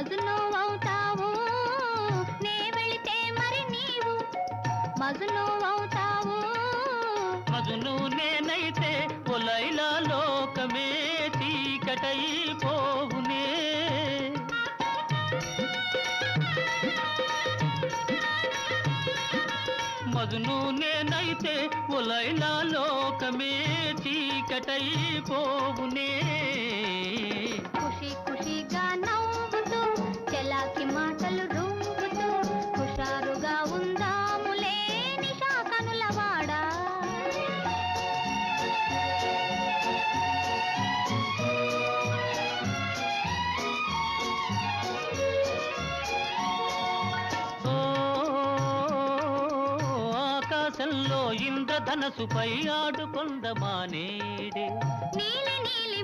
మజును అవుతావు నే వెళితే మరి నీవు మజును అవుతావు. మజును నేనైతే ఓ లైలా లోకమే చీకటైపోవునే. మజును నేనైతే ఓ లైలా లోకమే చీకటైపోవునే. ఖుషి ఖుషిగా నవ్వుతూ చెలాకి మాటలు రువ్వుతూ హుషారుగా ఉందాములే నిషా కనులవాడా. ఆకాశంలో ఇంద్రధనసుపై ఆడుకొందమానేడే. నీలి నీలి